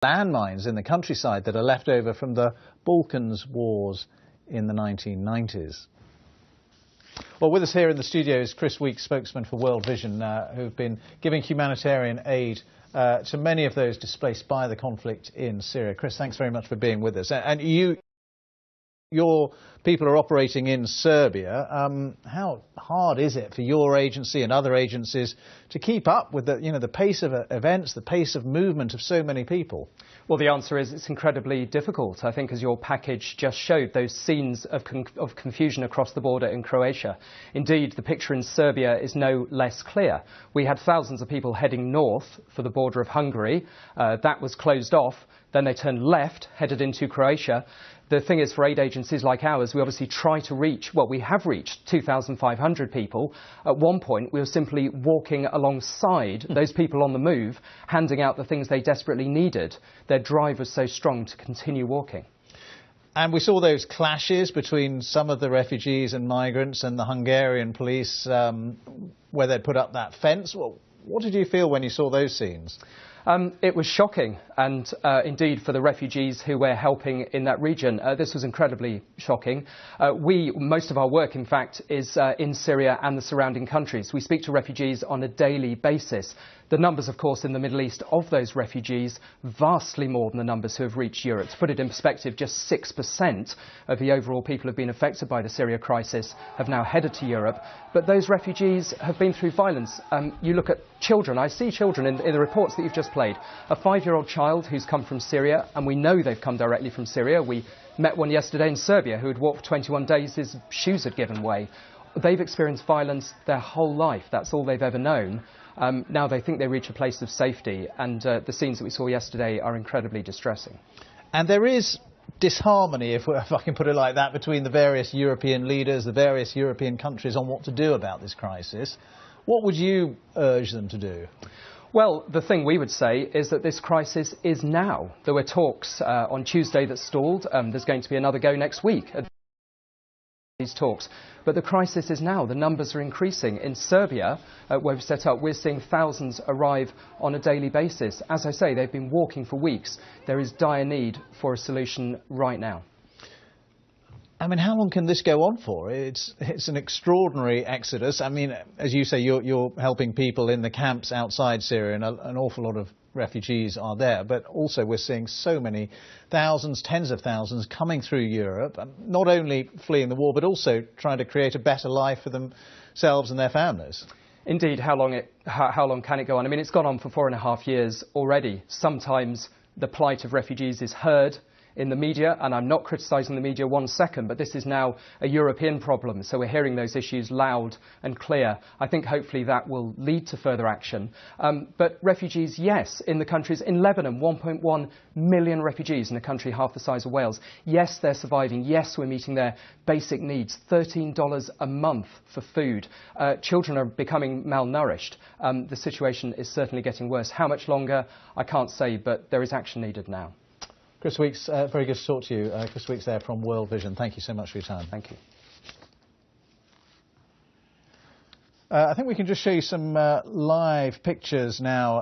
landmines in the countryside that are left over from the Balkans wars in the 1990s. Well, with us here in the studio is Chris Weeks, spokesman for World Vision, who've been giving humanitarian aid to many of those displaced by the conflict in Syria. Chris, thanks very much for being with us. And your people are operating in Serbia. How hard is it for your agency and other agencies to keep up with the pace of events, the pace of movement of so many people? Well, the answer is it's incredibly difficult. I think, as your package just showed, those scenes of confusion across the border in Croatia. Indeed, the picture in Serbia is no less clear. We had thousands of people heading north for the border of Hungary. That was closed off. Then they turned left, headed into Croatia. The thing is, for aid agencies like ours, we obviously try to reach, well, we have reached 2,500 people. At one point, we were simply walking alongside those people on the move, handing out the things they desperately needed. Their drive was so strong to continue walking. And we saw those clashes between some of the refugees and migrants and the Hungarian police, where they'd put up that fence. Well, what did you feel when you saw those scenes? It was shocking, and indeed for the refugees who we're helping in that region, this was incredibly shocking. Most of our work, in fact, is in Syria and the surrounding countries. We speak to refugees on a daily basis. The numbers, of course, in the Middle East of those refugees, vastly more than the numbers who have reached Europe. To put it in perspective, just 6% of the overall people who have been affected by the Syria crisis have now headed to Europe. But those refugees have been through violence. You look at children. I see children in the reports that you've just played. A 5-year-old child who's come from Syria, and we know they've come directly from Syria. We met one yesterday in Serbia who had walked for 21 days. His shoes had given way. They've experienced violence their whole life. That's all they've ever known. Now they think they reach a place of safety, and the scenes that we saw yesterday are incredibly distressing. And there is disharmony, if I can put it like that, between the various European leaders, the various European countries on what to do about this crisis. What would you urge them to do? Well, the thing we would say is that this crisis is now. There were talks on Tuesday that stalled. There's going to be another go next week at these talks. But the crisis is now. The numbers are increasing. In Serbia, where we've set up, we're seeing thousands arrive on a daily basis. As I say, they've been walking for weeks. There is dire need for a solution right now. I mean, how long can this go on for? It's an extraordinary exodus. I mean, as you say, you're helping people in the camps outside Syria, and an awful lot of refugees are there. But also we're seeing so many thousands, tens of thousands coming through Europe, not only fleeing the war, but also trying to create a better life for themselves and their families. Indeed, how long can it go on? I mean, it's gone on for 4.5 years already. Sometimes the plight of refugees is heard in the media, and I'm not criticising the media 1 second, but this is now a European problem, so we're hearing those issues loud and clear. I think hopefully that will lead to further action. But refugees, yes, in the countries, in Lebanon, 1.1 million refugees in a country half the size of Wales. Yes, they're surviving. Yes, we're meeting their basic needs. $13 a month for food. Children are becoming malnourished. The situation is certainly getting worse. How much longer, I can't say, but there is action needed now. Chris Weeks, very good to talk to you. Chris Weeks there from World Vision. Thank you so much for your time. Thank you. I think we can just show you some live pictures now.